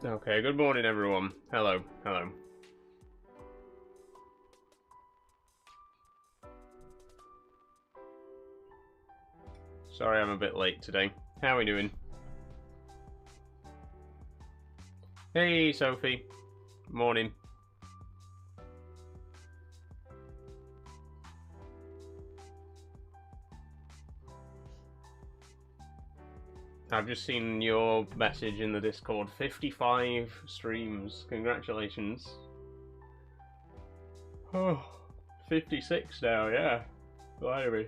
Okay, good morning everyone. Hello, hello. Sorry I'm a bit late today. How are we doing? Hey Sophie. Morning. I've just seen your message in the Discord. 55 streams. Congratulations. Oh, 56 now, yeah. Blimey.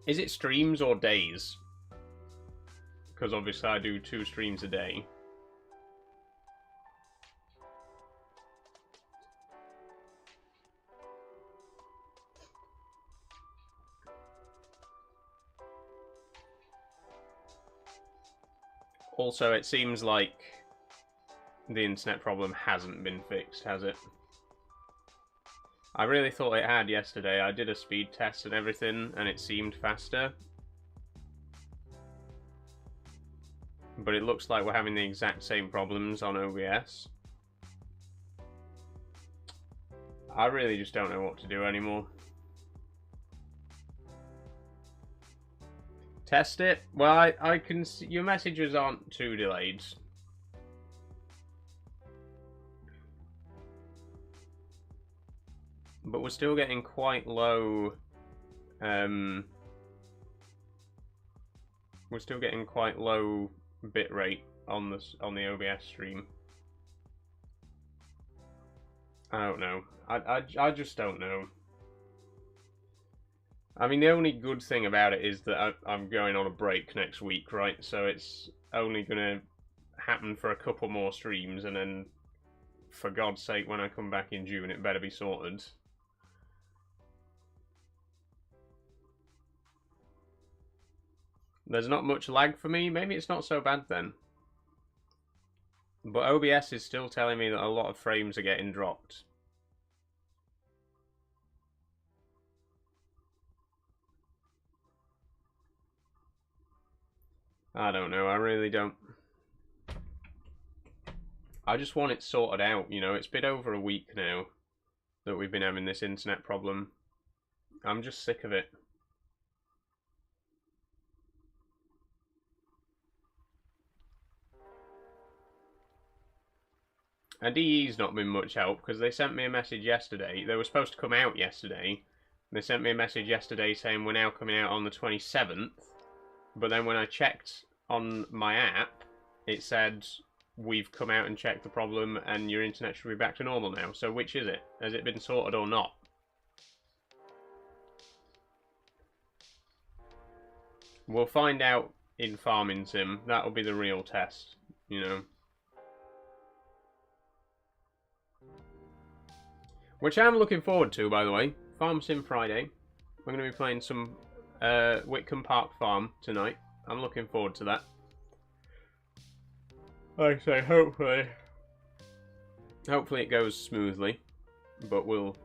Is it streams or days? Because obviously I do 2 streams a day. Also, it seems like the internet problem hasn't been fixed, has it? I really thought it had yesterday. I did a speed test and everything, and it seemed faster. But it looks like we're having the exact same problems on OBS. I really just don't know what to do anymore. Test it? Well, I can see your messages aren't too delayed. But we're still getting quite low. We're still getting quite low bitrate on the OBS stream. I don't know. I just don't know. I mean, the only good thing about it is that I'm going on a break next week, right? So it's only going to happen for a couple more streams, and then, for God's sake, when I come back in June, it better be sorted. There's not much lag for me. Maybe it's not so bad then. But OBS is still telling me that a lot of frames are getting dropped. I don't know, I really don't. I just want it sorted out, you know. It's been over a week now that we've been having this internet problem. I'm just sick of it. And DE's not been much help, because they sent me a message yesterday. They were supposed to come out yesterday. They sent me a message yesterday saying we're now coming out on the 27th. But then when I checked on my app, it said we've come out and checked the problem and your internet should be back to normal now. So which is it? Has it been sorted or not? We'll find out in Farming Sim. That'll be the real test, you know. Which I'm looking forward to, by the way. Farm Sim Friday. We're going to be playing some Whitcomb Park Farm tonight. I'm looking forward to that. Like I say, hopefully it goes smoothly, but we'll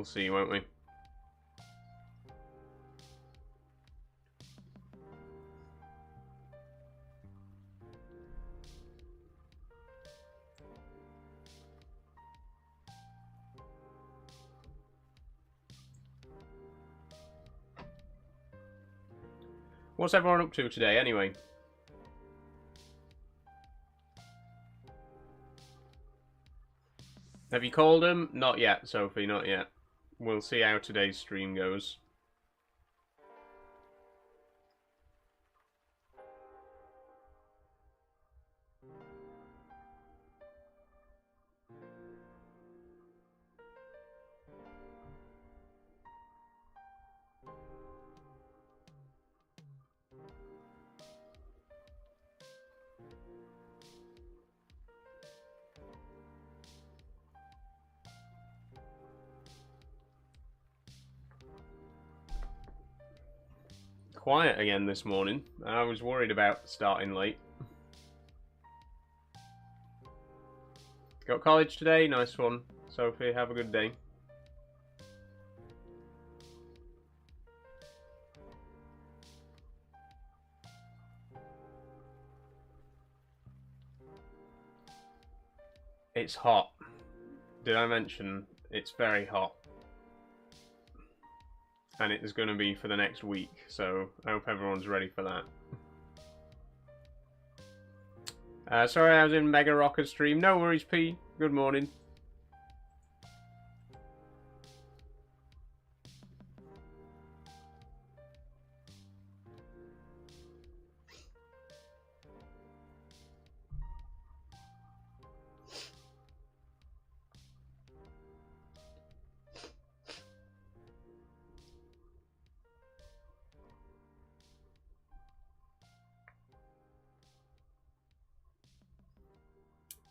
see, won't we? What's everyone up to today, anyway? Have you called him? Not yet, Sophie, not yet. We'll see how today's stream goes. Quiet again this morning. I was worried about starting late. Got college today? Nice one. Sophie, have a good day. It's hot. Did I mention it's very hot? And it is going to be for the next week, so I hope everyone's ready for that. Sorry I was in Mega Rocket stream. No worries, P. Good morning.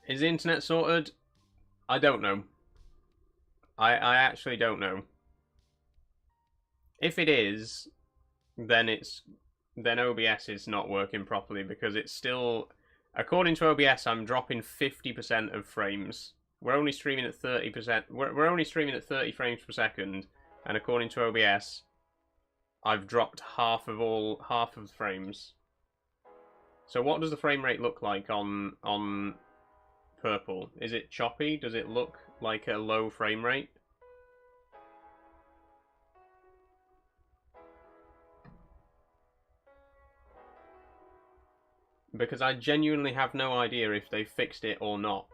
Is the internet sorted? I don't know. I actually don't know. If it is, then OBS is not working properly because it's still, according to OBS, I'm dropping 50% of frames. We're only streaming at 30%. We're only streaming at 30 frames per second, and according to OBS, I've dropped half of the frames. So what does the frame rate look like on Purple? Is it choppy? Does it look like a low frame rate? Because I genuinely have no idea if they fixed it or not.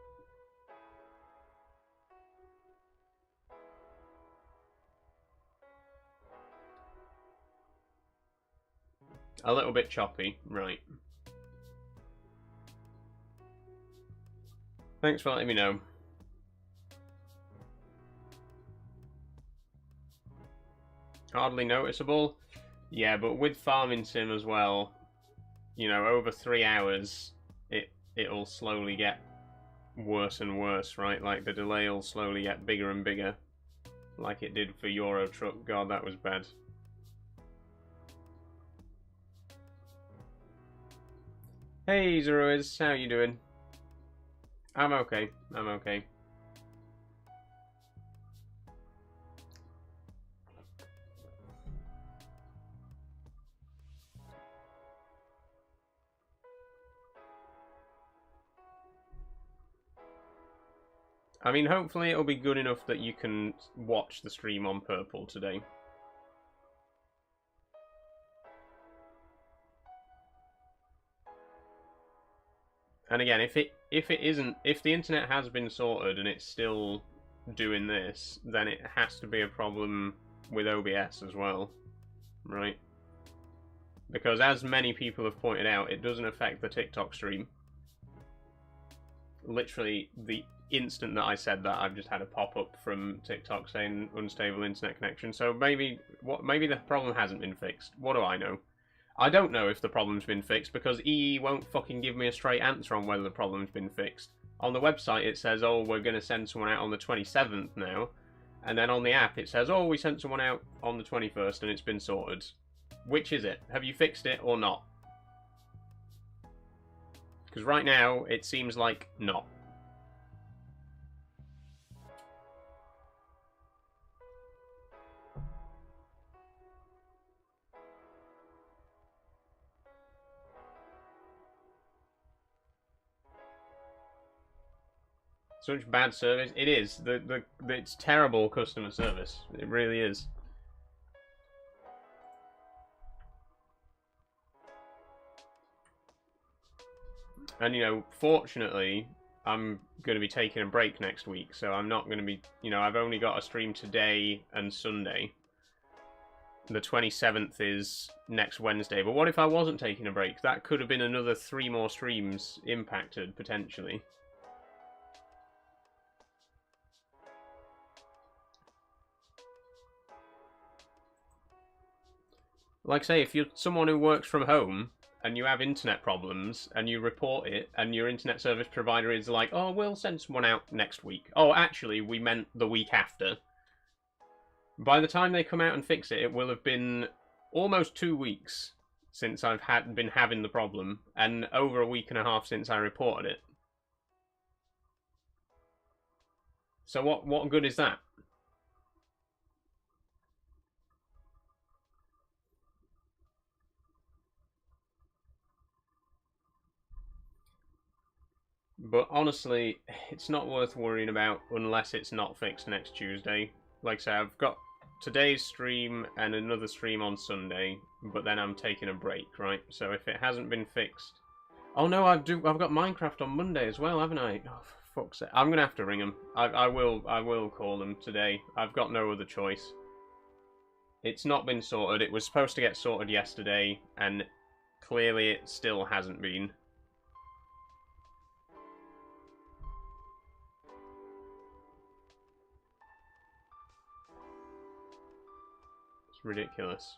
A little bit choppy, right. Thanks for letting me know. Hardly noticeable? Yeah, but with Farming Sim as well, you know, over 3 hours, it'll slowly get worse and worse, right? Like, the delay will slowly get bigger and bigger. Like it did for Euro Truck. God, that was bad. Hey, Zeroiz, how you doing? I'm okay. I'm okay. I mean, hopefully it'll be good enough that you can watch the stream on Purple today. And again, if the internet has been sorted and it's still doing this, then it has to be a problem with OBS as well, right? Because as many people have pointed out, it doesn't affect the TikTok stream. Literally, the instant that I said that, I've just had a pop-up from TikTok saying unstable internet connection. So maybe the problem hasn't been fixed. What do I know? I don't know if the problem's been fixed because EE won't fucking give me a straight answer on whether the problem's been fixed. On the website it says, oh, we're going to send someone out on the 27th now. And then on the app it says, oh, we sent someone out on the 21st and it's been sorted. Which is it? Have you fixed it or not? Because right now it seems like not. Such bad service. It is. It's terrible customer service. It really is. And, you know, fortunately, I'm going to be taking a break next week, so I'm not going to be, you know, I've only got a stream today and Sunday. The 27th is next Wednesday. But what if I wasn't taking a break? That could have been another 3 more streams impacted, potentially. Like I say, if you're someone who works from home and you have internet problems and you report it and your internet service provider is like, oh, we'll send someone out next week. Oh, actually, we meant the week after. By the time they come out and fix it, it will have been almost 2 weeks since I've been having the problem and over a week and a half since I reported it. So what good is that? But honestly, it's not worth worrying about unless it's not fixed next Tuesday. Like I say, I've got today's stream and another stream on Sunday, but then I'm taking a break, right? So if it hasn't been fixed... Oh no, I've got Minecraft on Monday as well, haven't I? Oh, for fuck's sake. I'm gonna have to ring them. I will call them today. I've got no other choice. It's not been sorted. It was supposed to get sorted yesterday, and clearly it still hasn't been. It's ridiculous.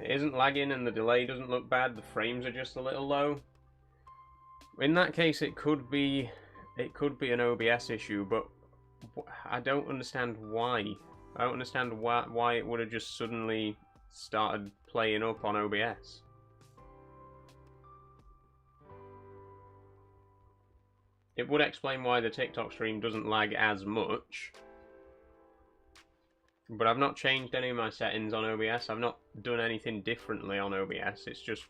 It isn't lagging and the delay doesn't look bad, the frames are just a little low. In that case it could be an OBS issue, but I don't understand why. I don't understand why it would have just suddenly started playing up on OBS. It would explain why the TikTok stream doesn't lag as much. But I've not changed any of my settings on OBS. I've not done anything differently on OBS. It's just,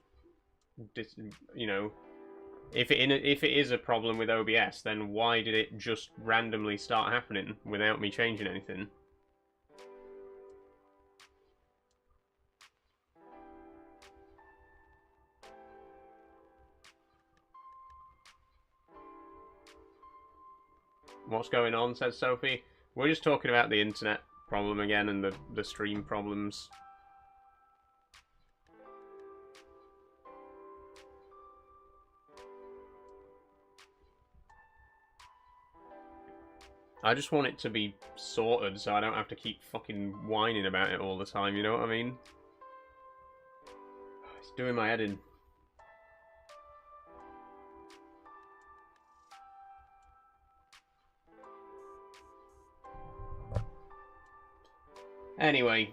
you know, if it is a problem with OBS, then why did it just randomly start happening without me changing anything? What's going on, says Sophie. We're just talking about the internet problem again and the stream problems. I just want it to be sorted so I don't have to keep fucking whining about it all the time, you know what I mean? It's doing my head in. Anyway,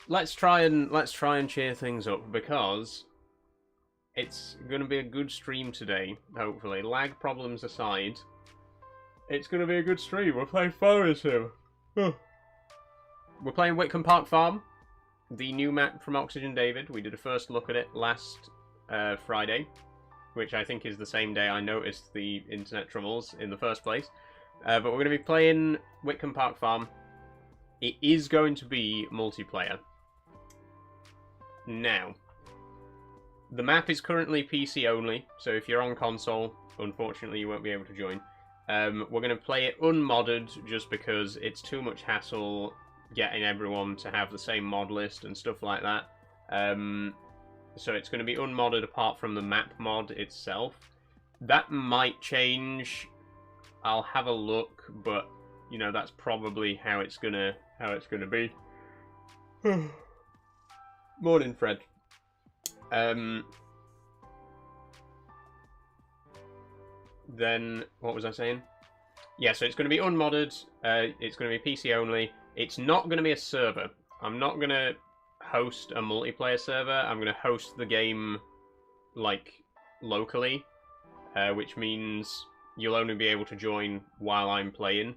let's try and cheer things up, because it's going to be a good stream today, hopefully. Lag problems aside, it's going to be a good stream. We're playing Forest here. We're playing Whitcomb Park Farm, the new map from Oxygen David. We did a first look at it last Friday, which I think is the same day I noticed the internet troubles in the first place. But we're going to be playing Whitcomb Park Farm. It is going to be multiplayer. Now, the map is currently PC only, so if you're on console, unfortunately you won't be able to join. We're going to play it unmodded just because it's too much hassle getting everyone to have the same mod list and stuff like that. So it's going to be unmodded apart from the map mod itself. That might change. I'll have a look, but you know, that's probably how it's gonna be. Morning, Fred. Then what was I saying? Yeah, so it's going to be unmodded. It's going to be PC only. It's not going to be a server. I'm not going to host a multiplayer server. I'm going to host the game like locally, which means you'll only be able to join while I'm playing.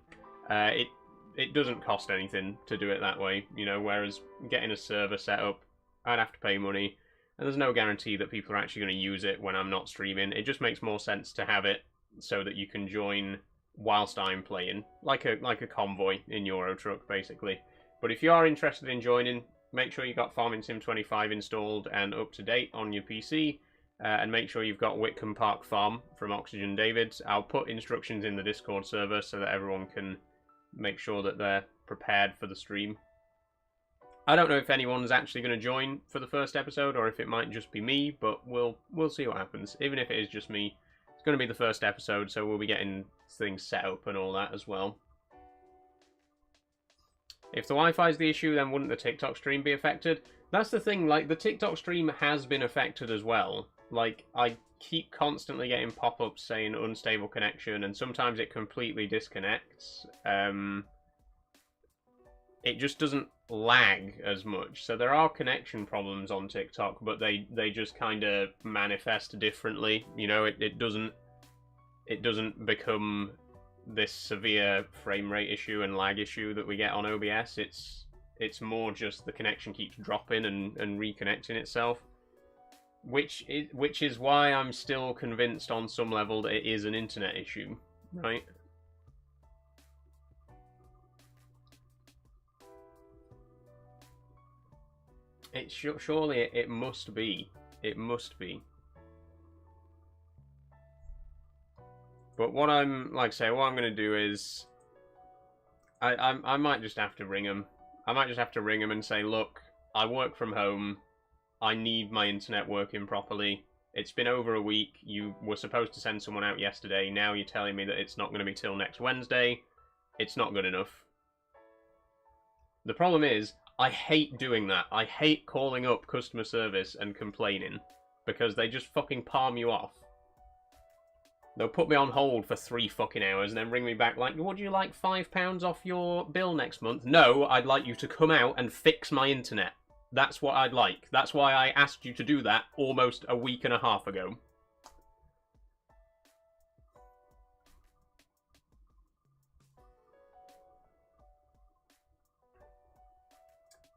It doesn't cost anything to do it that way, you know, whereas getting a server set up, I'd have to pay money, and there's no guarantee that people are actually going to use it when I'm not streaming. It just makes more sense to have it so that you can join whilst I'm playing, like a convoy in Euro Truck, basically. But if you are interested in joining, make sure you've got Farming Sim 25 installed and up to date on your PC, and make sure you've got Whitcomb Park Farm from Oxygen David. I'll put instructions in the Discord server so that everyone can make sure that they're prepared for the stream. I don't know if anyone's actually going to join for the first episode, or if it might just be me, but we'll see what happens. Even if it is just me, it's going to be the first episode, so we'll be getting things set up and all that as well. If the Wi-Fi is the issue, then wouldn't the TikTok stream be affected? That's the thing, like, the TikTok stream has been affected as well. Like, I keep constantly getting pop-ups saying unstable connection, and sometimes it completely disconnects. It just doesn't lag as much. So there are connection problems on TikTok, but they just kind of manifest differently. You know, it doesn't become this severe frame rate issue and lag issue that we get on OBS. It's more just the connection keeps dropping and reconnecting itself, which is why I'm still convinced on some level that it is an internet issue, right? Surely it must be. It must be. But what I'm what I'm gonna do is, I might just have to ring him. I might just have to ring him and say, look, I work from home. I need my internet working properly. It's been over a week. You were supposed to send someone out yesterday. Now you're telling me that it's not going to be till next Wednesday. It's not good enough. The problem is, I hate doing that. I hate calling up customer service and complaining, because they just fucking palm you off. They'll put me on hold for 3 fucking hours and then ring me back like, would you like £5 off your bill next month? No, I'd like you to come out and fix my internet. That's what I'd like. That's why I asked you to do that almost a week and a half ago.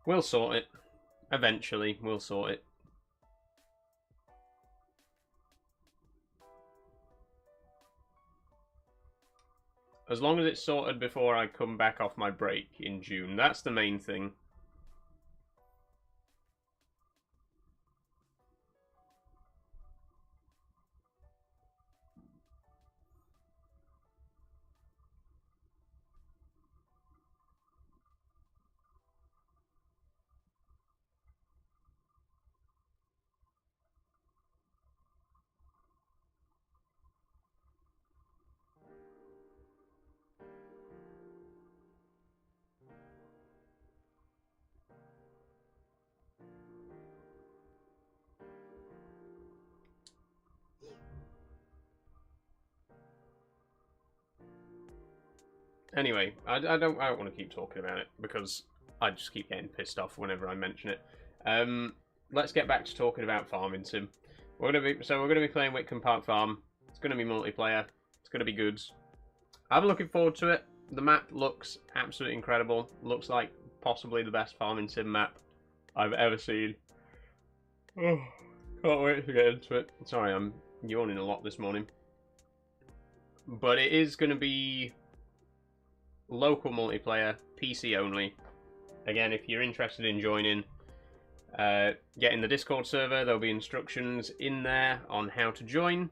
We'll sort it. Eventually, we'll sort it. As long as it's sorted before I come back off my break in June. That's the main thing. Anyway, I don't want to keep talking about it because I just keep getting pissed off whenever I mention it. Let's get back to talking about Farming Sim. We're gonna be playing Whitcomb Park Farm. It's gonna be multiplayer. It's gonna be good. I'm looking forward to it. The map looks absolutely incredible. Looks like possibly the best Farming Sim map I've ever seen. Oh, can't wait to get into it. Sorry, I'm yawning a lot this morning. But it is gonna be local multiplayer, PC only. Again, if you're interested in joining, get in the Discord server. There'll be instructions in there on how to join.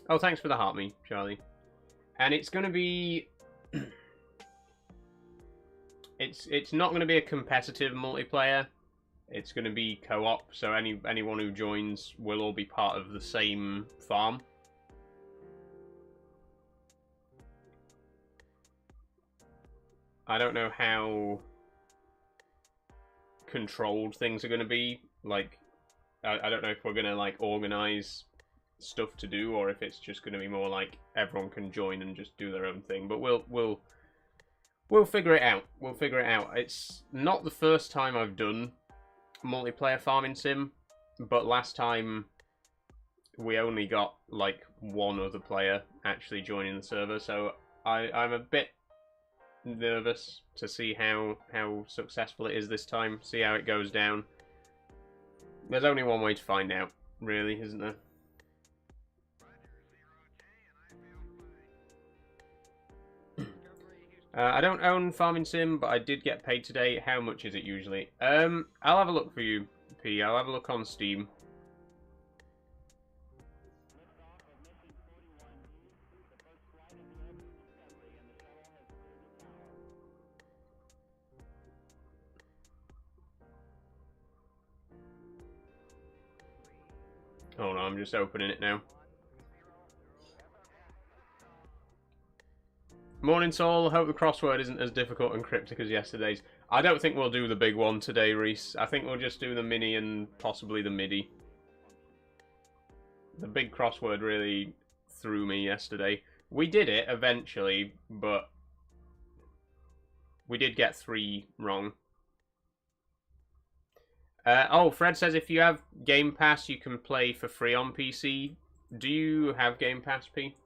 Oh, thanks for the heart me, Charlie. And it's going to be... it's not going to be a competitive multiplayer. It's going to be co-op, so anyone who joins will all be part of the same farm. I don't know how controlled things are going to be. Like, I don't know if we're going to, like, organize stuff to do, or if it's just going to be more like everyone can join and just do their own thing. But we'll figure it out. We'll figure it out. It's not the first time I've done multiplayer Farming Sim, but last time we only got, like, one other player actually joining the server, so I'm a bit nervous to see how successful it is this time, see how it goes down. There's only one way to find out, really, isn't there? I don't own Farming Sim, but I did get paid today. How much is it usually? I'll have a look for you, P. I'll have a look on Steam. Oh no, I'm just opening it now. Morning, Saul. Hope the crossword isn't as difficult and cryptic as yesterday's. I don't think we'll do the big one today, Reese. I think we'll just do the mini and possibly the MIDI. The big crossword really threw me yesterday. We did it eventually, but we did get 3 wrong. Oh, Fred says if you have Game Pass, you can play for free on PC. Do you have Game Pass, P?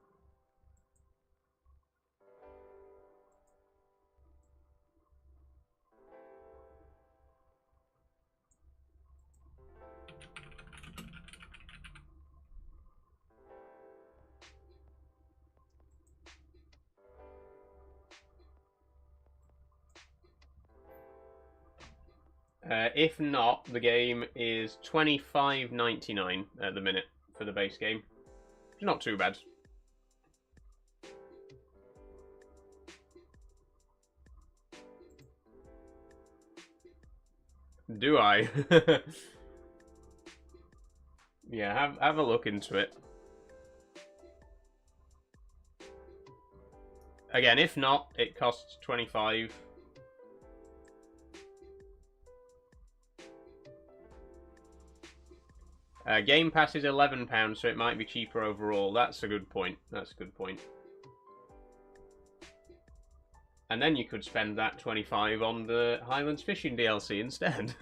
If not, the game is $25.99 at the minute for the base game. Not too bad. Do I? Yeah, have a look into it. Again, if not, it costs 25. Game Pass is £11, so it might be cheaper overall. That's a good point. That's a good point. And then you could spend that 25 on the Highlands Fishing DLC instead.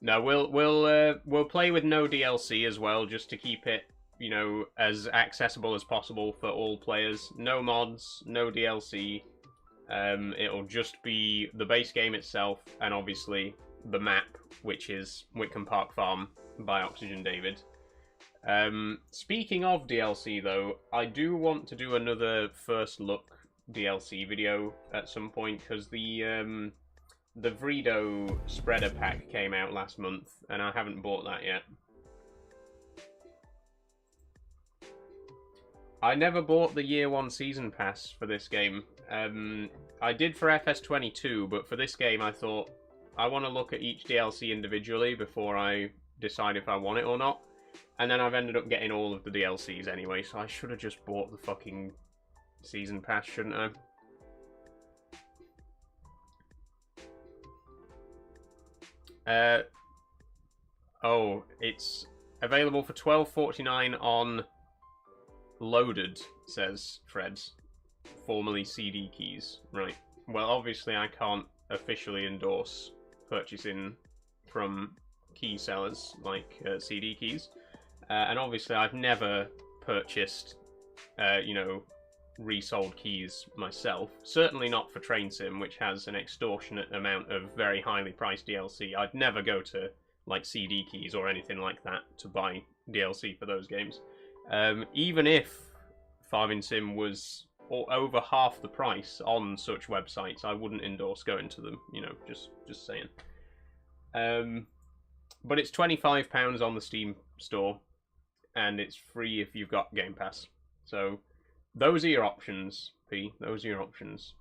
No, we'll play with no DLC as well, just to keep it, you know, as accessible as possible for all players. No mods, no DLC. It'll just be the base game itself, and obviously the map, which is Whitcomb Park Farm by Oxygen David. Speaking of DLC, though, I do want to do another first look DLC video at some point, because the Vredo spreader pack came out last month, and I haven't bought that yet. I never bought the Year 1 Season Pass for this game. I did for FS22, but for this game I thought, I want to look at each DLC individually before I decide if I want it or not. And then I've ended up getting all of the DLCs anyway, so I should have just bought the fucking Season Pass, shouldn't I? Oh, it's available for $12.49 on Loaded, says Fred. Formerly CD Keys. Right. Well, obviously I can't officially endorse purchasing from key sellers like CD Keys. And obviously I've never purchased, you know, resold keys myself. Certainly not for Train Sim, which has an extortionate amount of very highly priced DLC. I'd never go to, like, CD Keys or anything like that to buy DLC for those games. Even if Farming Sim was over half the price on such websites, I wouldn't endorse going to them, you know, just saying. But it's £25 on the Steam store, and it's free if you've got Game Pass. So those are your options, P. Those are your options.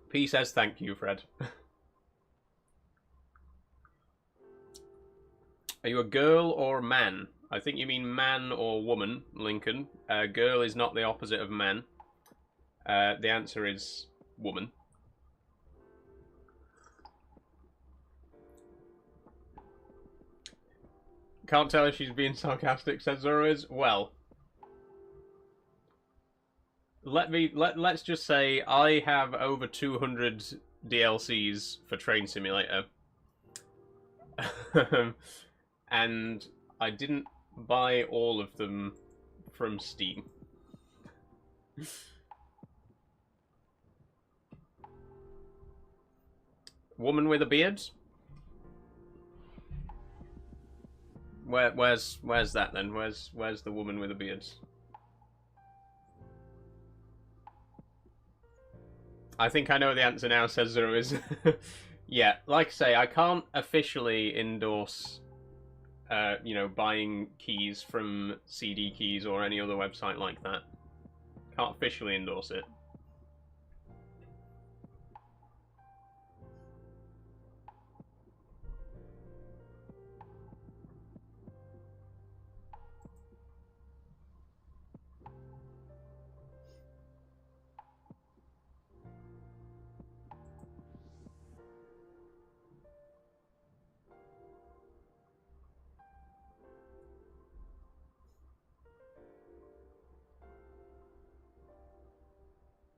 P says thank you, Fred. Are you a girl or a man? I think you mean man or woman, Lincoln. Girl is not the opposite of man. The answer is woman. Can't tell if she's being sarcastic, says Zoroiz. Well, let's just say I have over 200 DLCs for Train Simulator. And I didn't buy all of them from Steam. Woman with a beard? Where's that then? Where's the woman with a beard? I think I know the answer now, says Zoroiz. Yeah, like I say, I can't officially endorse, you know, buying keys from CD Keys or any other website like that. Can't officially endorse it.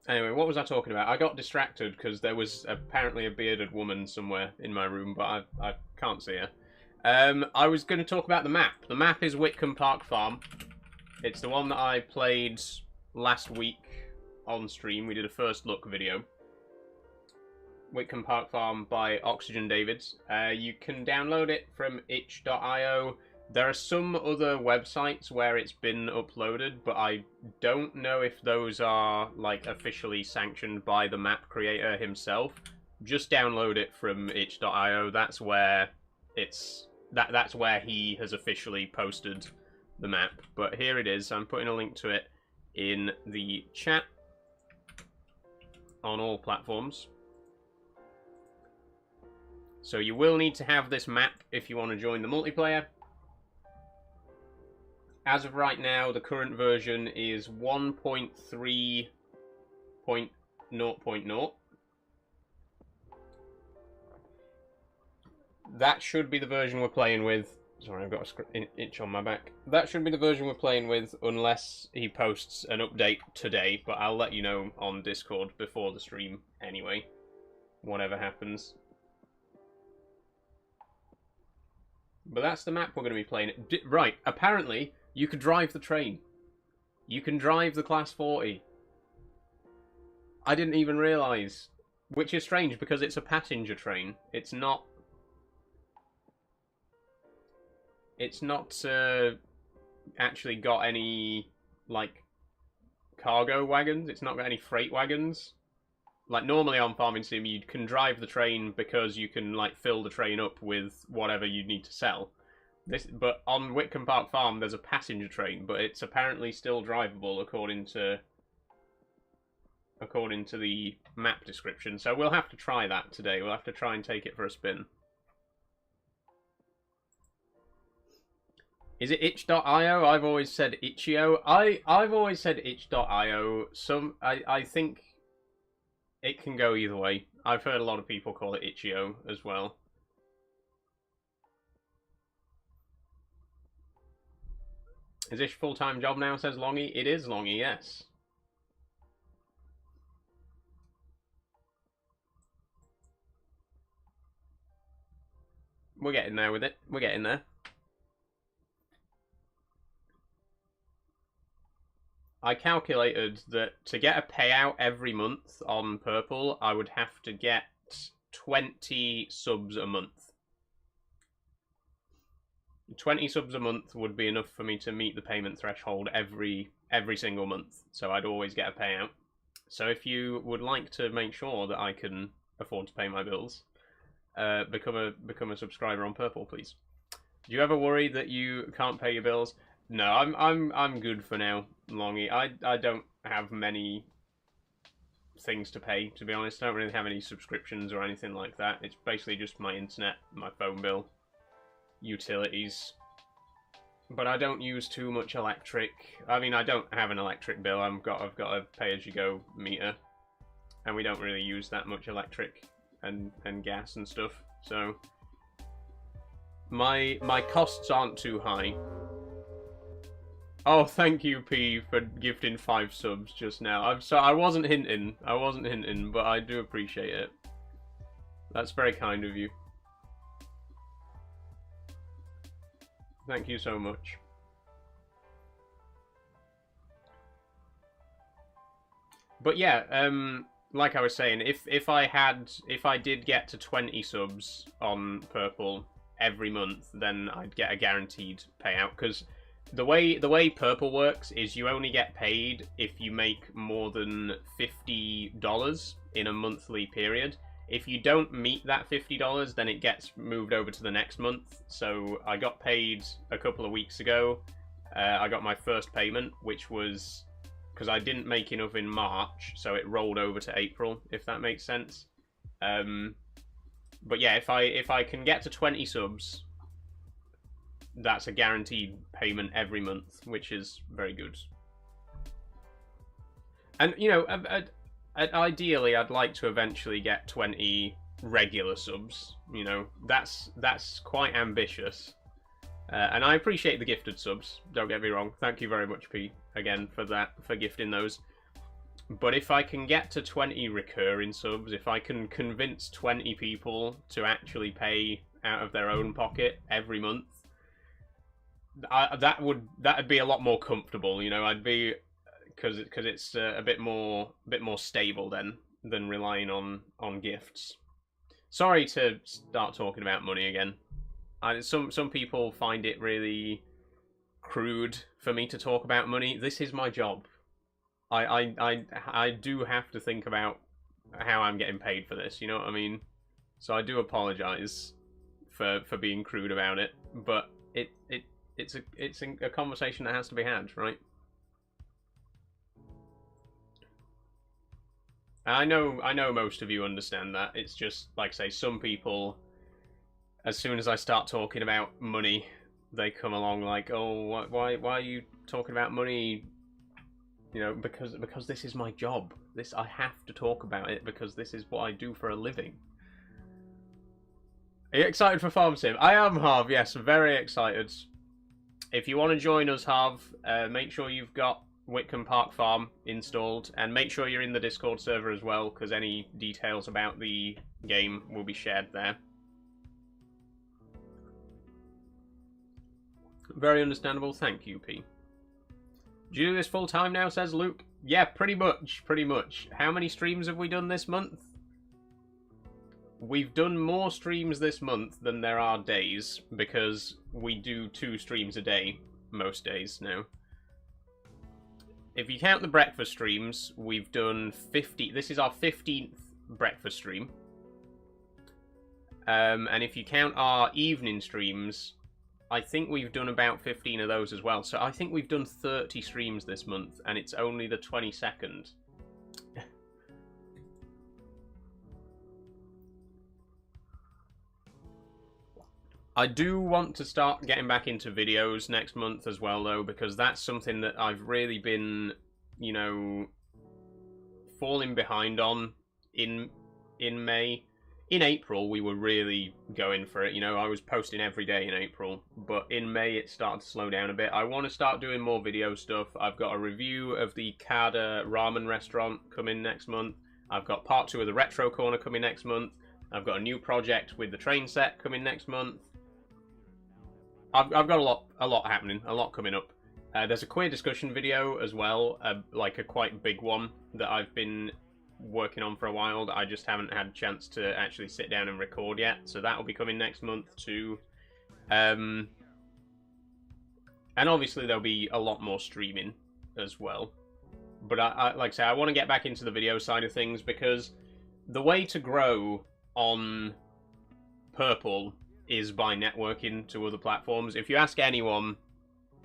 Anyway, what was I talking about? I got distracted because there was apparently a bearded woman somewhere in my room, but I can't see her. I was going to talk about the map. The map is Whitcomb Park Farm. It's the one that I played last week on stream. We did a first look video. Whitcomb Park Farm by Oxygen Davids. You can download it from itch.io. There are some other websites where it's been uploaded, but I don't know if those are like officially sanctioned by the map creator himself. Just download it from itch.io. That's where that's where he has officially posted the map. But here it is. I'm putting a link to it in the chat on all platforms. So you will need to have this map if you want to join the multiplayer. As of right now, the current version is 1.3.0.0. That should be the version we're playing with. Sorry, I've got an itch on my back. That should be the version we're playing with, unless he posts an update today, but I'll let you know on Discord before the stream anyway, whatever happens. But that's the map we're going to be playing. Right, apparently, you could drive the train. You can drive the Class 40. I didn't even realise. Which is strange, because it's a passenger train. It's not... It's not actually got any, like, cargo wagons. It's not got any freight wagons. Like, normally on Farming Sim, you can drive the train because you can, like, fill the train up with whatever you need to sell. But on Whitcomb Park Farm, there's a passenger train, but it's apparently still drivable according to the map description. So we'll have to try that today. We'll have to try and take it for a spin. Is it itch.io? I've always said itch.io. I've always said itch.io. I think it can go either way. I've heard a lot of people call it itch.io as well. Is this your full-time job now, says Longy? It is Longy, yes. We're getting there with it. We're getting there. I calculated that to get a payout every month on Purple, I would have to get 20 subs a month. 20 subs a month would be enough for me to meet the payment threshold every single month, so I'd always get a payout. So if you would like to make sure that I can afford to pay my bills, become a subscriber on Purple, please. Do you ever worry that you can't pay your bills? No, I'm good for now, Longy. I don't have many things to pay, to be honest. I don't really have any subscriptions or anything like that. It's basically just my internet, my phone bill, utilities. But I don't use too much electric. I mean, I don't have an electric bill. I've got a pay-as-you-go meter, and we don't really use that much electric and gas and stuff. So my costs aren't too high. Oh, thank you, P, for gifting 5 subs just now. I wasn't hinting, but I do appreciate it. That's very kind of you. Thank you so much. But yeah, like I was saying, if I did get to 20 subs on Purple every month, then I'd get a guaranteed payout, because the way Purple works is you only get paid if you make more than $50 in a monthly period. If you don't meet that $50, then it gets moved over to the next month. So I got paid a couple of weeks ago. I got my first payment, which was because I didn't make enough in March, so it rolled over to April, if that makes sense. But yeah, if I can get to 20 subs, that's a guaranteed payment every month, which is very good. And, you know, ideally, I'd like to eventually get 20 regular subs. You know, that's quite ambitious. And I appreciate the gifted subs, don't get me wrong. Thank you very much, Pete, again, for gifting those. But if I can get to 20 recurring subs, if I can convince 20 people to actually pay out of their own pocket every month, that'd be a lot more comfortable, you know. I'd be, because it's a bit more stable than relying on gifts. Sorry to start talking about money again. Some people find it really crude for me to talk about money. This is my job. I do have to think about how I'm getting paid for this, you know what I mean? So I do apologize for being crude about it, but it's a conversation that has to be had, right? I know most of you understand that. It's just, like I say, some people, as soon as I start talking about money, they come along like, oh, why are you talking about money? You know, because this is my job. I have to talk about it because this is what I do for a living. Are you excited for Farm Sim? I am, Harv, yes, very excited. If you want to join us, Harv, make sure you've got Whitcomb Park Farm installed, and make sure you're in the Discord server as well, because any details about the game will be shared there. Very understandable, thank you, P. Do you do this full time now, says Luke? Yeah, pretty much. How many streams have we done this month? We've done more streams this month than there are days, because we do 2 streams a day most days now. If you count the breakfast streams, we've done 50. This is our 15th breakfast stream. And if you count our evening streams, I think we've done about 15 of those as well. So I think we've done 30 streams this month, and it's only the 22nd. I do want to start getting back into videos next month as well, though, because that's something that I've really been, you know, falling behind on in May. In April, we were really going for it. You know, I was posting every day in April, but in May it started to slow down a bit. I want to start doing more video stuff. I've got a review of the Kada ramen restaurant coming next month. I've got part 2 of the Retro Corner coming next month. I've got a new project with the train set coming next month. I've got a lot happening, a lot coming up. There's a queer discussion video as well, like a quite big one that I've been working on for a while that I just haven't had a chance to actually sit down and record yet. So that'll be coming next month too. And obviously there'll be a lot more streaming as well. But I like I say, I want to get back into the video side of things, because the way to grow on Purple is by networking to other platforms. If you ask anyone,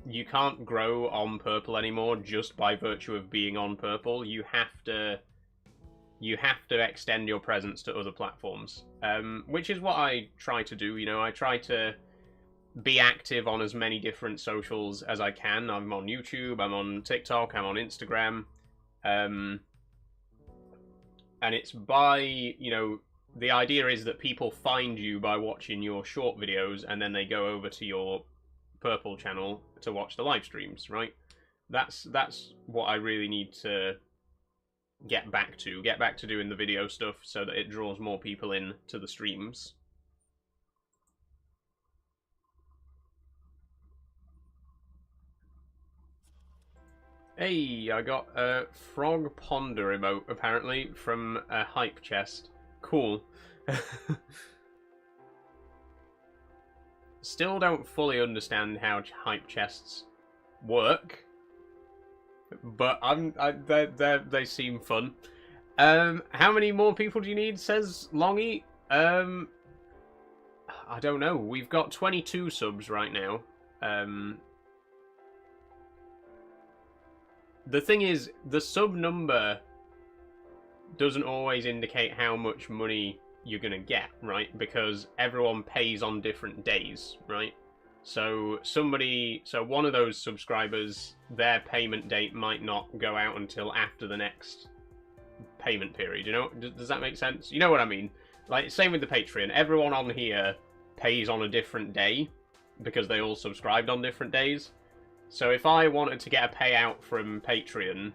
you can't grow on Purple anymore just by virtue of being on Purple. You have to extend your presence to other platforms, which is what I try to do. You know, I try to be active on as many different socials as I can. I'm on YouTube, I'm on TikTok, I'm on Instagram, and it's by, you know, the idea is that people find you by watching your short videos, and then they go over to your Purple channel to watch the live streams, right? That's what I really need to get back to doing the video stuff, so that it draws more people in to the streams. Hey, I got a Frog Ponder emote, apparently, from a hype chest. Cool. Still don't fully understand how hype chests work, but they seem fun. How many more people do you need, says Longy? I don't know. We've got 22 subs right now. The thing is, the sub number doesn't always indicate how much money you're gonna get, right? Because everyone pays on different days, right? So one of those subscribers, their payment date might not go out until after the next payment period, you know? Does that make sense? You know what I mean? Like, same with the Patreon. Everyone on here pays on a different day because they all subscribed on different days. So if I wanted to get a payout from Patreon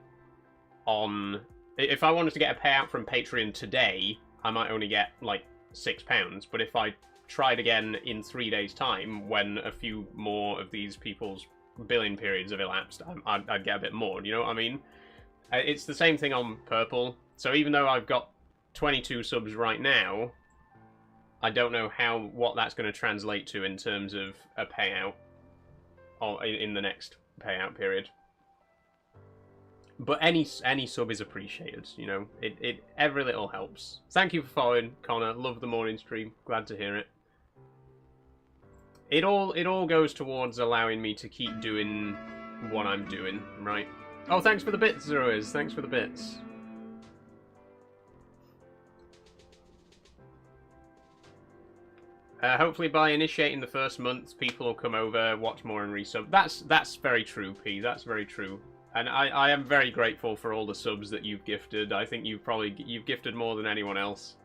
on if I wanted to get a payout from Patreon today, I might only get like £6. But if I tried again in 3 days' time, when a few more of these people's billing periods have elapsed, I'd get a bit more. Do you know what I mean? It's the same thing on Purple. So even though I've got 22 subs right now, I don't know what that's going to translate to in terms of a payout or in the next payout period. But any sub is appreciated, you know. Every little helps. Thank you for following, Connor. Love the morning stream. Glad to hear it. It all goes towards allowing me to keep doing what I'm doing, right? Oh, thanks for the bits, Zeroiz. Thanks for the bits. Hopefully by initiating the first month, people will come over, watch more and resub. That's very true, P. That's very true. And I am very grateful for all the subs that you've gifted. I think you've gifted more than anyone else.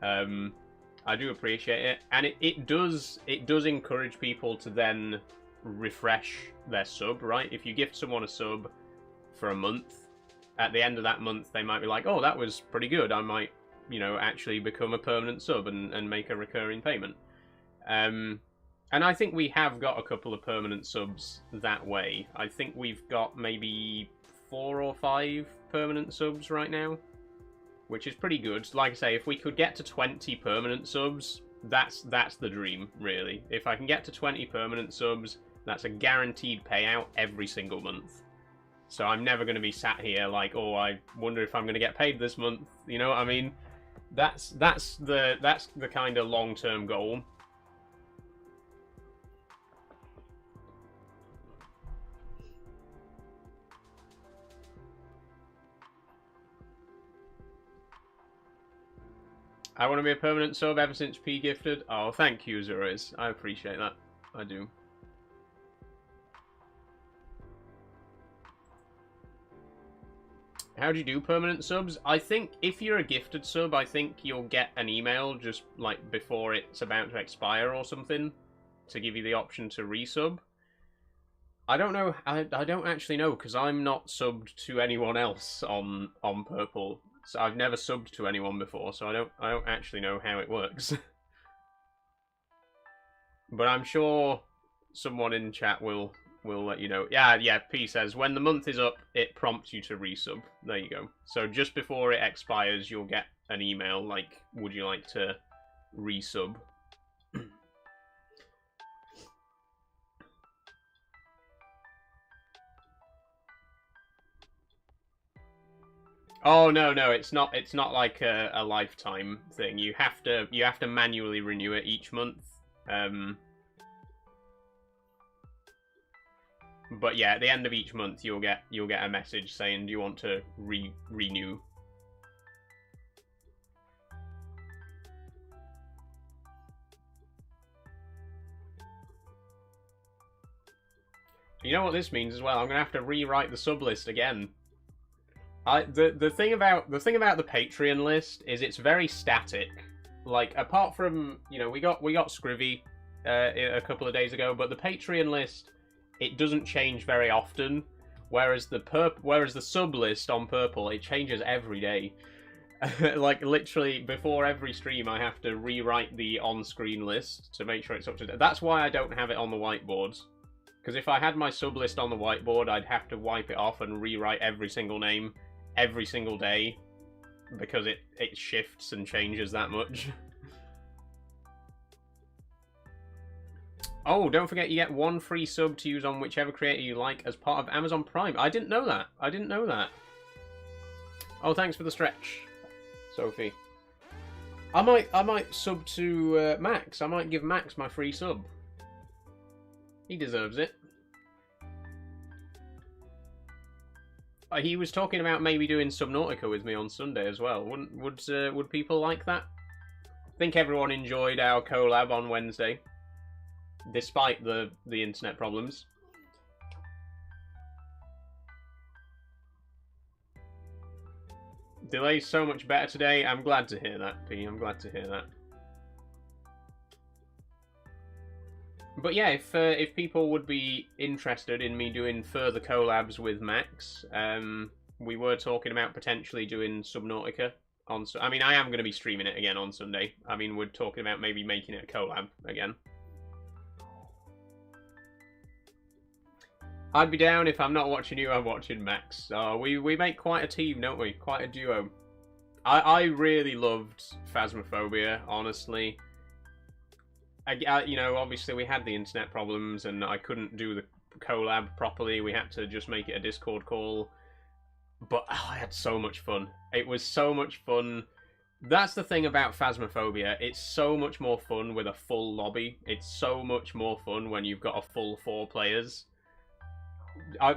I do appreciate it, and it does encourage people to then refresh their sub, right? If you gift someone a sub for a month, at the end of that month they might be like, oh, that was pretty good. I might, you know, actually become a permanent sub and make a recurring payment. And I think we have got a couple of permanent subs that way. I think we've got maybe 4 or 5 permanent subs right now, which is pretty good. Like I say, if we could get to 20 permanent subs, that's the dream, really. If I can get to 20 permanent subs, that's a guaranteed payout every single month. So I'm never going to be sat here like, oh, I wonder if I'm going to get paid this month. You know what I mean? That's the kind of long-term goal. I want to be a permanent sub ever since P gifted. Oh, thank you, Zuriz. I appreciate that. I do. How do you do permanent subs? I think if you're a gifted sub, I think you'll get an email just like before it's about to expire or something to give you the option to resub. I don't know. I don't actually know because I'm not subbed to anyone else on Purple. So I've never subbed to anyone before, so I don't actually know how it works. But I'm sure someone in chat will let you know. Yeah, P says, when the month is up, it prompts you to resub. There you go. So just before it expires, you'll get an email like, would you like to resub? Oh no, it's not like a lifetime thing. You have to manually renew it each month. But yeah, at the end of each month you'll get a message saying, do you want to renew? You know what this means as well? I'm gonna have to rewrite the sub list again. The thing about the Patreon list is it's very static. Like, apart from, you know, we got Scrivy a couple of days ago, but the Patreon list, it doesn't change very often. Whereas the sub list on Purple, it changes every day. Like, literally before every stream, I have to rewrite the on-screen list to make sure it's up to date. That's why I don't have it on the whiteboards. Because if I had my sub list on the whiteboard, I'd have to wipe it off and rewrite every single name every single day, because it shifts and changes that much. Oh, don't forget you get 1 free sub to use on whichever creator you like as part of Amazon Prime. I didn't know that. Oh, thanks for the stretch, Sophie. I might sub to Max. I might give Max my free sub. He deserves it. He was talking about maybe doing Subnautica with me on Sunday as well. Would people like that? I think everyone enjoyed our collab on Wednesday, despite the internet problems. Delay's so much better today. I'm glad to hear that, P. I'm glad to hear that. But yeah, if people would be interested in me doing further collabs with Max, we were talking about potentially doing Subnautica on. I mean, I am going to be streaming it again on Sunday. I mean, we're talking about maybe making it a collab again. I'd be down. If I'm not watching you, I'm watching Max. We make quite a team, don't we? Quite a duo. I really loved Phasmophobia, honestly. You know, obviously we had the internet problems and I couldn't do the collab properly. We had to just make it a Discord call. But I had so much fun. It was so much fun. That's the thing about Phasmophobia. It's so much more fun with a full lobby. It's so much more fun when you've got a full 4 players.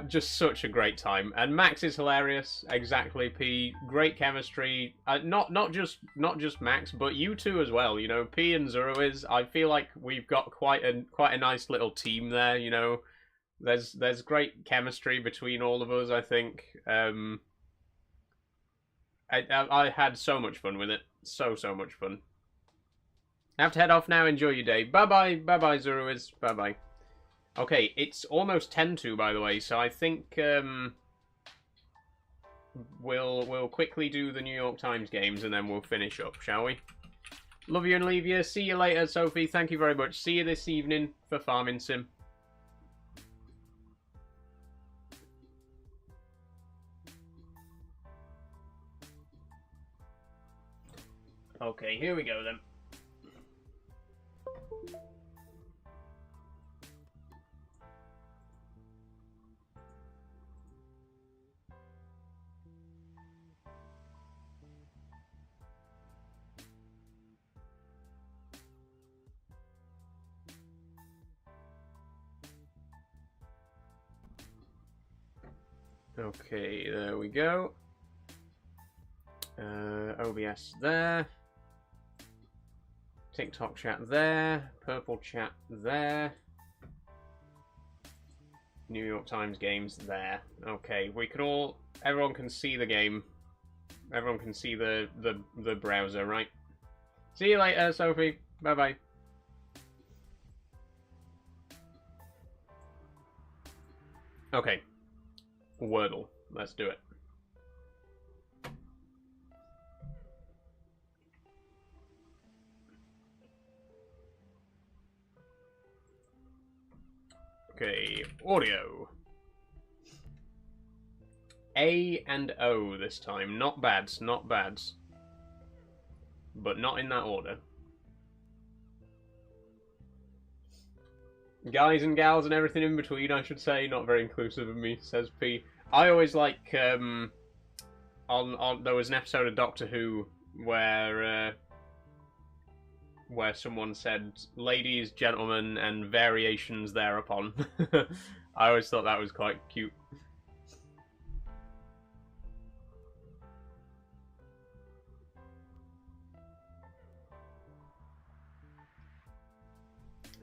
Just such a great time. And Max is hilarious. Exactly, P. Great chemistry. Not just Max, but you two as well. You know, P and Zeroiz. I feel like we've got quite a nice little team there. You know, there's great chemistry between all of us. I think. I had so much fun with it. So much fun. I have to head off now. Enjoy your day. Bye bye. Bye bye, Zeroiz. Bye bye. Okay, it's almost 10-2, by the way, so I think we'll quickly do the New York Times games and then we'll finish up, shall we? Love you and leave you. See you later, Sophie. Thank you very much. See you this evening for Farming Sim. Okay, here we go then. Okay, there we go. OBS there. TikTok chat there. Purple chat there. New York Times games there. Okay, we can all... Everyone can see the game. Everyone can see the browser, right? See you later, Sophie. Bye-bye. Okay. Wordle. Let's do it. Okay, audio. A and O this time. Not bad, not bad. But not in that order. Guys and gals and everything in between, I should say. Not very inclusive of me, says P. I always like, there was an episode of Doctor Who where someone said, ladies, gentlemen, and variations thereupon. I always thought that was quite cute.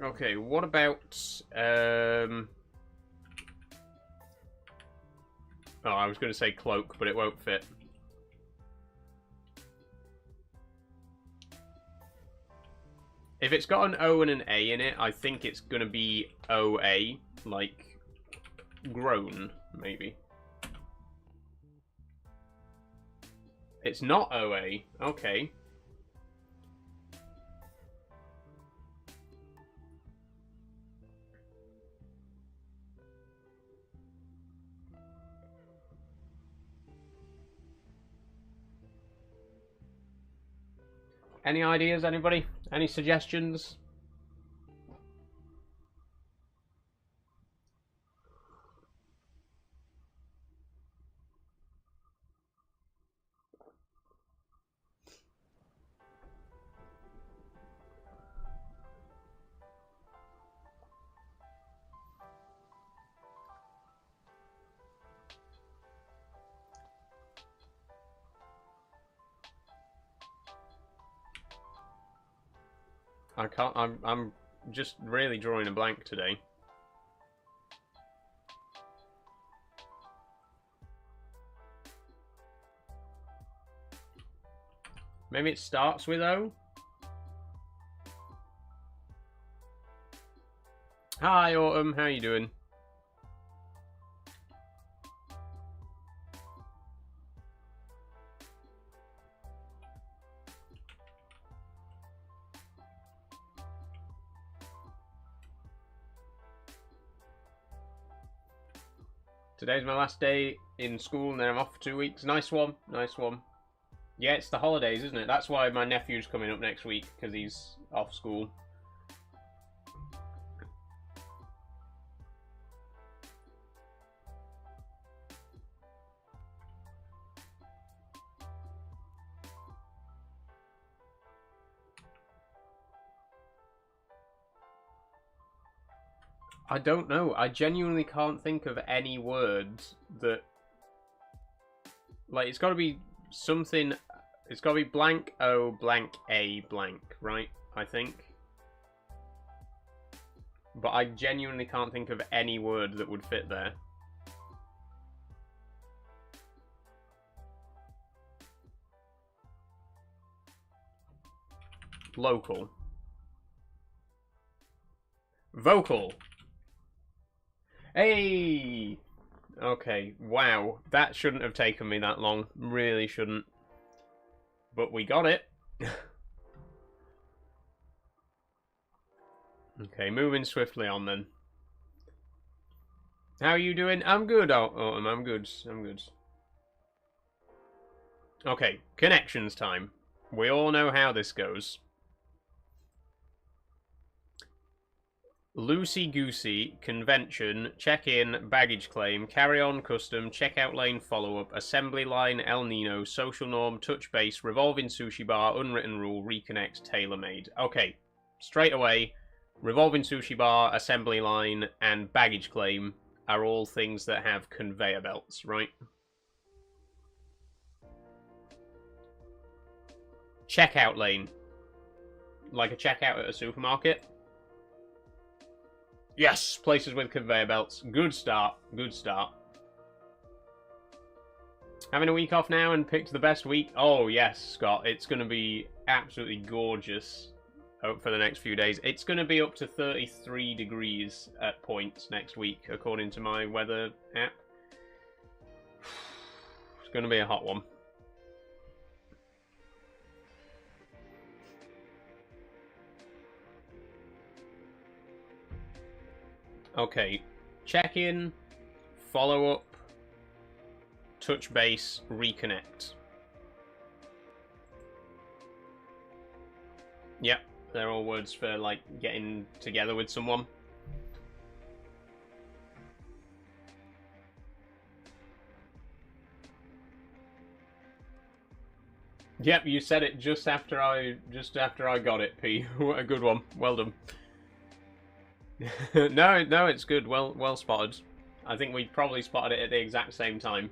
Okay, what about, oh, I was going to say cloak, but it won't fit. If it's got an O and an A in it, I think it's going to be OA, like grown, maybe. It's not OA, okay. Any ideas, anybody? Any suggestions? I can't, I'm just really drawing a blank today. Maybe it starts with O? Hi Autumn, how you doing? Today's my last day in school and then I'm off for 2 weeks. Nice one, nice one. Yeah, it's the holidays, isn't it? That's why my nephew's coming up next week, because he's off school. I don't know. I genuinely can't think of any words that... Like, it's got to be something... It's got to be blank O blank A blank, right? I think. But I genuinely can't think of any word that would fit there. Local. Vocal. Hey! Okay, wow. That shouldn't have taken me that long. Really shouldn't. But we got it. Okay, moving swiftly on then. How are you doing? I'm good, Autumn. I'm good. I'm good. Okay, connections time. We all know how this goes. Loosey-goosey, convention, check-in, baggage claim, carry-on, custom, checkout lane, follow-up, assembly line, El Nino, social norm, touch base, revolving sushi bar, unwritten rule, reconnect, tailor-made. Okay, straight away, revolving sushi bar, assembly line, and baggage claim are all things that have conveyor belts, right? Checkout lane. Like a checkout at a supermarket. Yes, places with conveyor belts. Good start. Good start. Having a week off now and picked the best week. Oh, yes, Scott. It's going to be absolutely gorgeous for the next few days. It's going to be up to 33 degrees at points next week, according to my weather app. It's going to be a hot one. Okay, check-in, follow-up, touch base, reconnect. Yep, they're all words for, like, getting together with someone. Yep, you said it just after I got it, P. What a good one. Well done. No, it's good. Well spotted. I think we probably spotted it at the exact same time.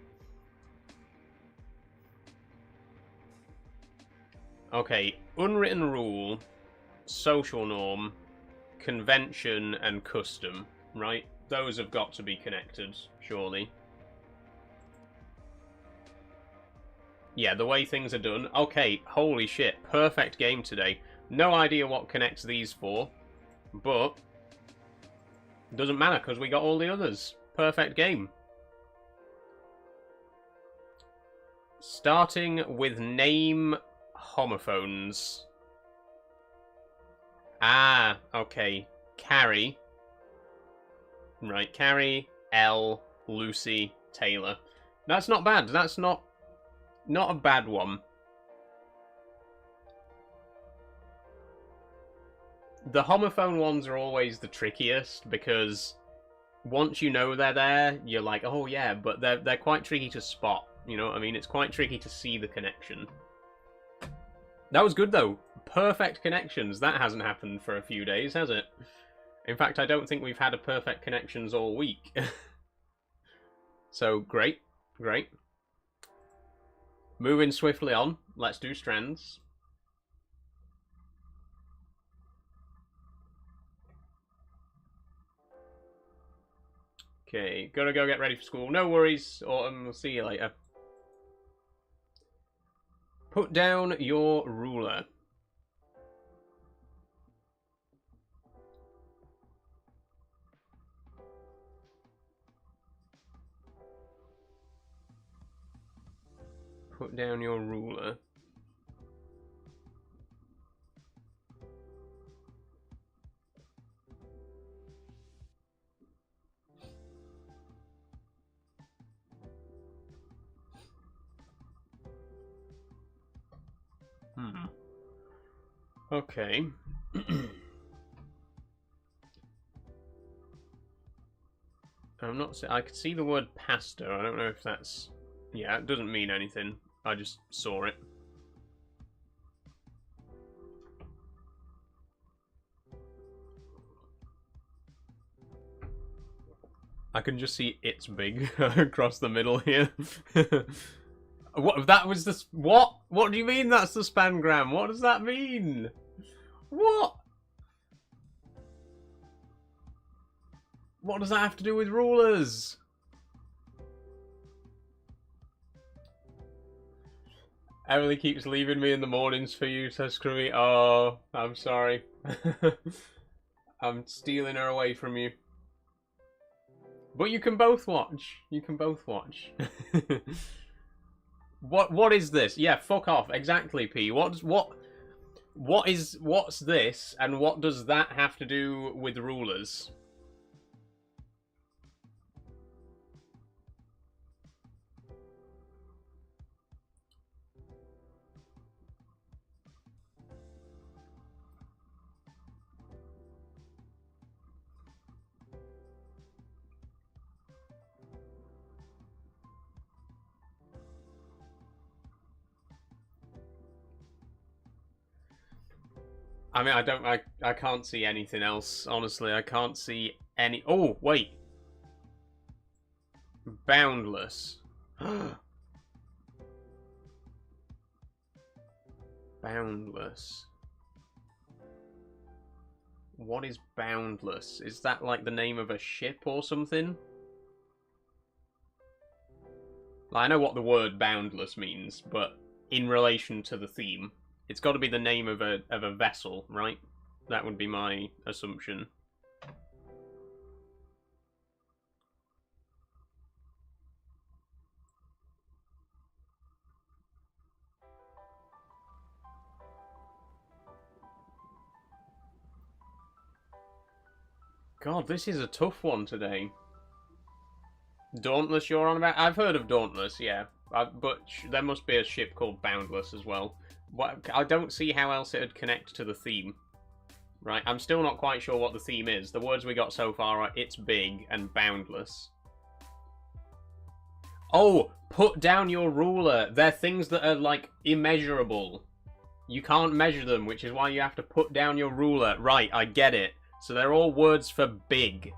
Okay, unwritten rule, social norm, convention, and custom, right? Those have got to be connected, surely. Yeah, the way things are done. Okay, holy shit, perfect game today. No idea what connects these four, but doesn't matter because we got all the others. Perfect game. Starting with name homophones. Ah, okay. Carrie. Right, Carrie, Elle, Lucy, Taylor. That's not bad. That's not a bad one. The homophone ones are always the trickiest because once you know they're there, you're like, oh yeah, but they're quite tricky to spot. You know what I mean? It's quite tricky to see the connection. That was good though. Perfect connections. That hasn't happened for a few days, has it? In fact, I don't think we've had a perfect connections all week. So great, great. Moving swiftly on. Let's do strands. Okay, gotta go get ready for school. No worries, Autumn. We'll see you later. Put down your ruler. Put down your ruler. Okay. I'm not. I could see the word pasta. I don't know if that's. Yeah, it doesn't mean anything. I just saw it. I can just see it's big across the middle here. What? That was the. What? What do you mean that's the spangram? What does that mean? What? What does that have to do with rulers? Emily keeps leaving me in the mornings for you, says Screwy. Oh, I'm sorry. I'm stealing her away from you. But you can both watch. You can both watch. What is this? Yeah, fuck off. Exactly, P. What's this, and what does that have to do with rulers? I mean, I can't see anything else, honestly. I can't see any... Oh, wait. Boundless. Boundless. What is boundless? Is that like the name of a ship or something? I know what the word boundless means, but in relation to the theme... It's got to be the name of a vessel, right? That would be my assumption. God, this is a tough one today. Dauntless you're on about? I've heard of Dauntless, yeah. But there must be a ship called Boundless as well. I don't see how else it would connect to the theme. Right, I'm still not quite sure what the theme is. The words we got so far are it's big and boundless. Oh, put down your ruler. They're things that are, like, immeasurable. You can't measure them, which is why you have to put down your ruler. Right, I get it. So they're all words for big.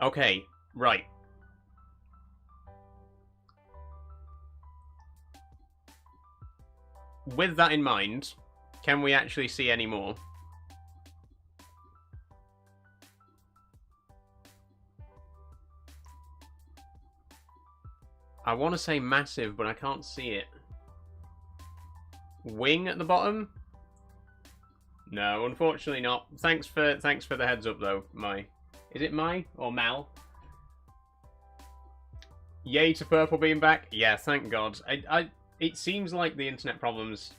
Okay, right. With that in mind, can we actually see any more? I want to say massive, but I can't see it. Wing at the bottom? No, unfortunately not. Thanks for the heads up though, Mai. Is it Mai or Mal? Yay to Purple being back. Yeah, thank God. It seems like the internet problems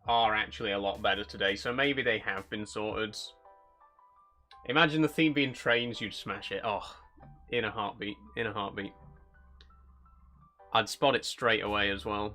are actually a lot better today, so maybe they have been sorted. Imagine the theme being trains, you'd smash it. Oh, in a heartbeat. In a heartbeat. I'd spot it straight away as well.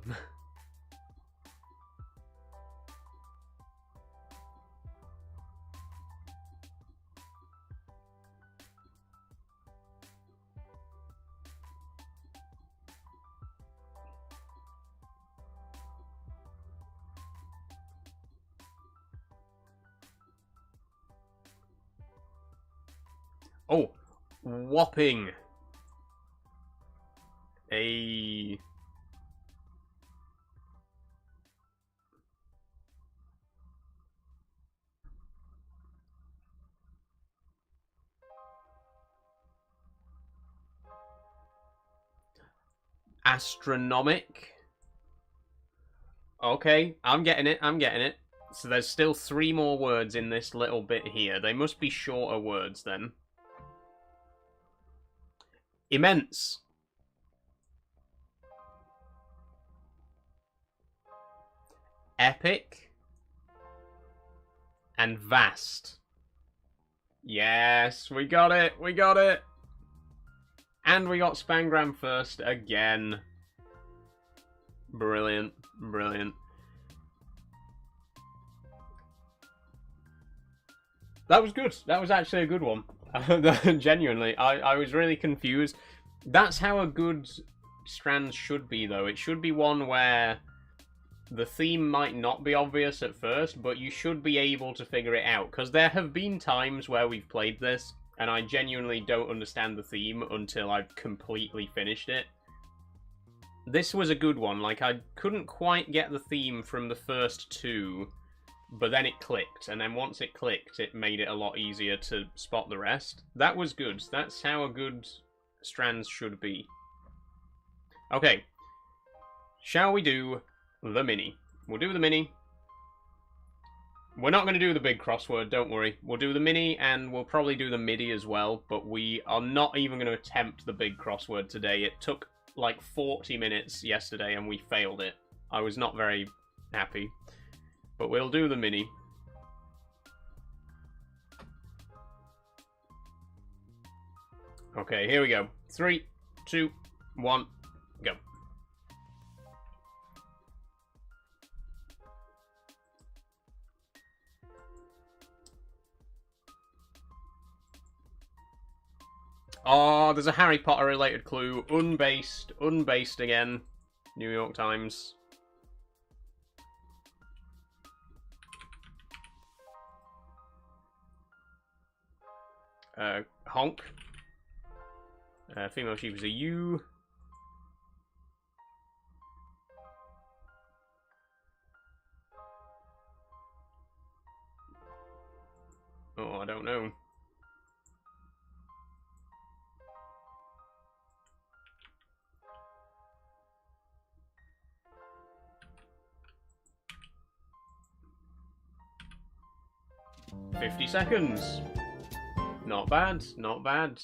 Oh, whopping. A... Astronomic. Okay, I'm getting it, I'm getting it. So there's still 3 more words in this little bit here. They must be shorter words then. Immense. Epic. And vast. Yes, we got it, we got it. And we got Spangram first again. Brilliant, brilliant. That was good. That was actually a good one. Genuinely, I was really confused. That's how a good strand should be, though. It should be one where the theme might not be obvious at first, but you should be able to figure it out. Because there have been times where we've played this, and I genuinely don't understand the theme until I've completely finished it. This was a good one. Like, I couldn't quite get the theme from the first two, but then it clicked, and then once it clicked, it made it a lot easier to spot the rest. That was good. That's how a good strands should be. Okay. Shall we do the mini? We'll do the mini. We're not going to do the big crossword, don't worry. We'll do the mini, and we'll probably do the MIDI as well, but we are not even going to attempt the big crossword today. It took like 40 minutes yesterday, and we failed it. I was not very happy. But we'll do the mini. Okay, here we go. 3, 2, 1, go. Oh, there's a Harry Potter related clue. Unbased again. New York Times. Honk. Female sheep is a U. Oh, I don't know. $50. Not bad, not bad.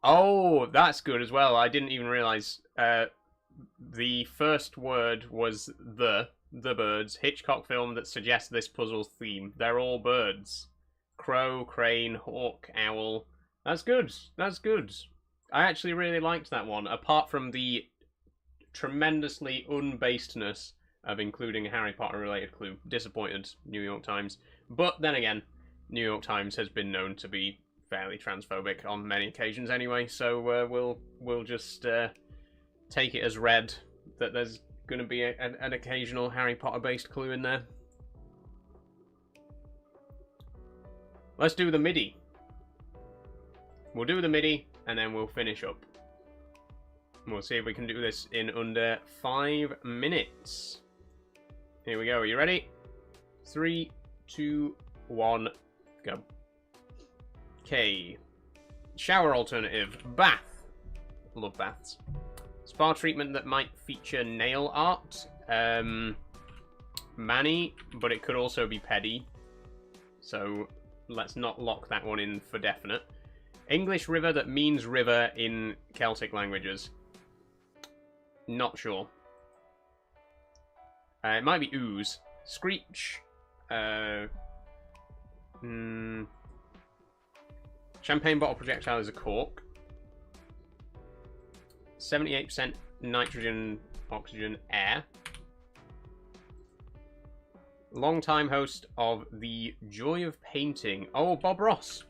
Oh, that's good as well. I didn't even realise. The first word was the birds. Hitchcock film that suggests this puzzle's theme. They're all birds. Crow, crane, hawk, owl. That's good. That's good. I actually really liked that one, apart from the tremendously unbasedness of including a Harry Potter related clue. Disappointed, New York Times. But then again, New York Times has been known to be fairly transphobic on many occasions anyway, so we'll just take it as read that there's going to be an occasional Harry Potter based clue in there. Let's do the MIDI. We'll do the MIDI and then we'll finish up. We'll see if we can do this in under 5 minutes. Here we go. Are you ready? 3, 2, 1, go. Okay. Shower alternative. Bath. Love baths. Spa treatment that might feature nail art. Mani, but it could also be pedi. So let's not lock that one in for definite. English river that means river in Celtic languages. Not sure. It might be ooze. Screech. Champagne bottle projectile is a cork. 78% nitrogen, oxygen, air. Long-time host of The Joy of Painting. Oh, Bob Ross.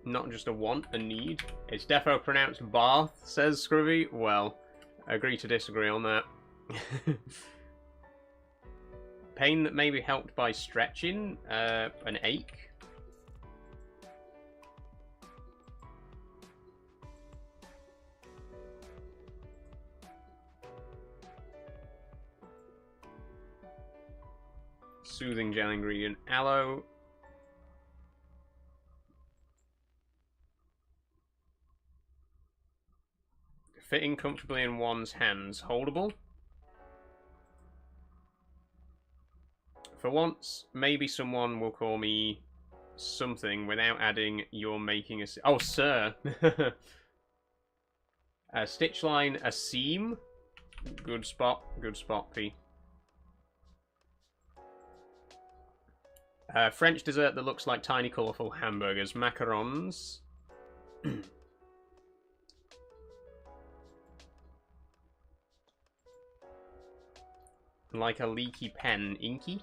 Not just a want, a need. It's defo pronounced bath, says Scrubby. Well, agree to disagree on that. Pain that may be helped by stretching. An ache. Soothing gel ingredient. Aloe. Fitting comfortably in one's hands. Holdable. For once, maybe someone will call me something without adding you're making a... Oh, sir. A stitch line, a seam. Good spot, P. French dessert that looks like tiny colourful hamburgers. Macarons. Like a leaky pen. Inky?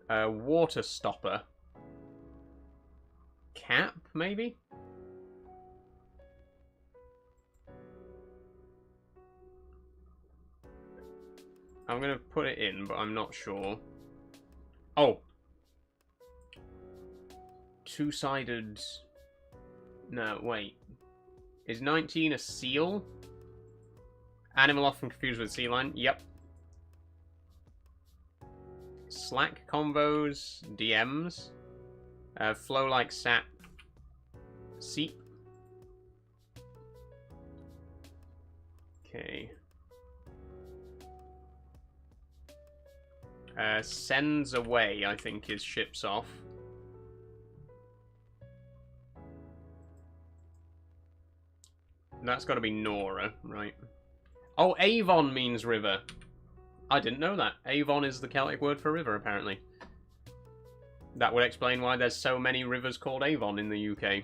Water stopper. Cap, maybe? I'm gonna put it in, but I'm not sure. Oh! Two-sided... No, wait. Is 19 a seal? Animal often confused with sea lion. Yep. Slack combos. DMs. Flow like sap. Seep. Okay. Sends away, I think, is ships off. That's got to be Nora, right? Oh, Avon means river. I didn't know that. Avon is the Celtic word for river, apparently. That would explain why there's so many rivers called Avon in the UK.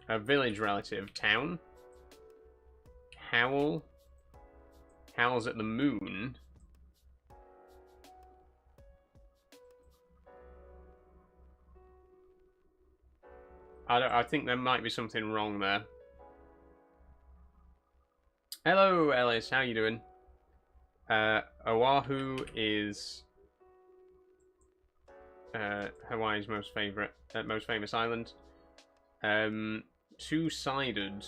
A village relative. Town. Howl. Howls at the moon. I think there might be something wrong there. Hello, Ellis. How you doing? Oahu is Hawaii's most famous island. Two-sided.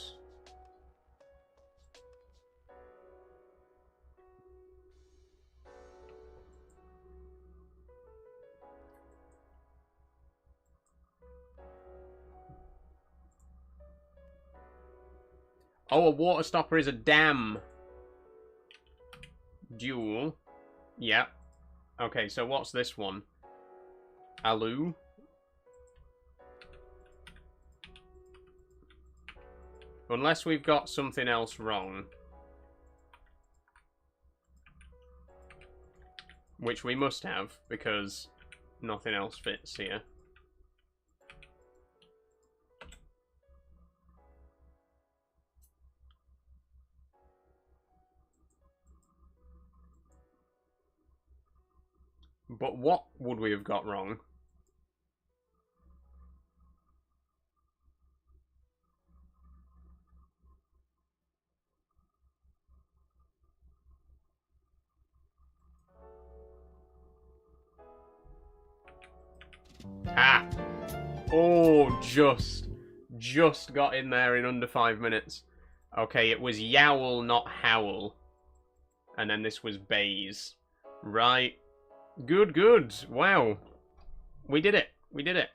Oh, a water stopper is a dam. Duel. Yeah. Okay, so what's this one? Alu. Unless we've got something else wrong. Which we must have, because nothing else fits here. But what would we have got wrong? Ah! Oh, just got in there in under 5 minutes. Okay, it was Yowl, not Howl. And then this was Bays. Right. Good, good. Wow. We did it. We did it.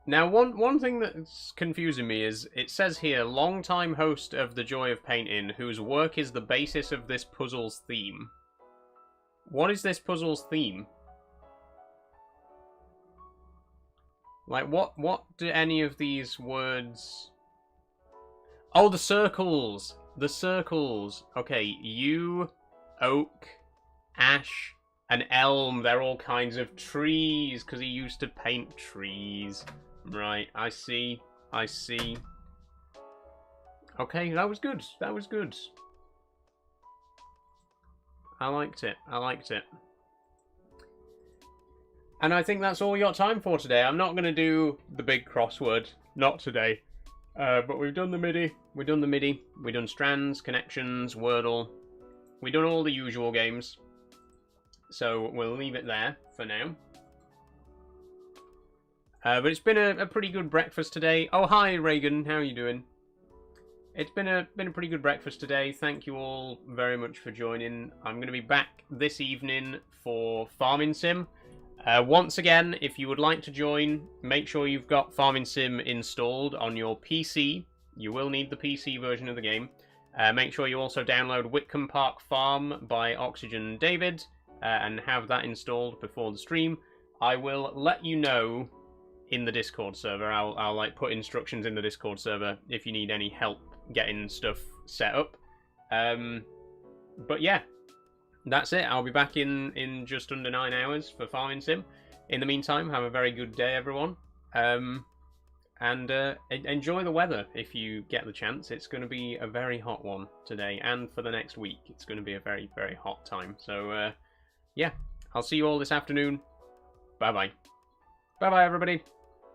Now, one thing that's confusing me is, it says here, long-time host of The Joy of Painting, whose work is the basis of this puzzle's theme. What is this puzzle's theme? Like, what do any of these words... Oh, the circles! The circles! Okay, yew, oak, ash, and elm. They're all kinds of trees, because he used to paint trees. Right, I see. I see. Okay, that was good. That was good. I liked it. I liked it. And I think that's all we got time for today. I'm not going to do the big crossword. Not today. But we've done the MIDI. We've done the MIDI. We've done Strands, Connections, Wordle. We've done all the usual games. So we'll leave it there for now. But it's been a pretty good breakfast today. Oh, hi, Reagan. How are you doing? It's been a pretty good breakfast today. Thank you all very much for joining. I'm going to be back this evening for Farming Sim. Once again, if you would like to join, make sure you've got Farming Sim installed on your PC. You will need the PC version of the game. Make sure you also download Whitcomb Park Farm by Oxygen David and have that installed before the stream. I will let you know in the Discord server. I'll like put instructions in the Discord server if you need any help getting stuff set up. But yeah, that's it. I'll be back in just under 9 hours for Farming Sim. In the meantime, have a very good day, everyone. And enjoy the weather if you get the chance. It's going to be a very hot one today, and for the next week. It's going to be a very, very hot time. So, yeah, I'll see you all this afternoon. Bye-bye. Bye-bye, everybody.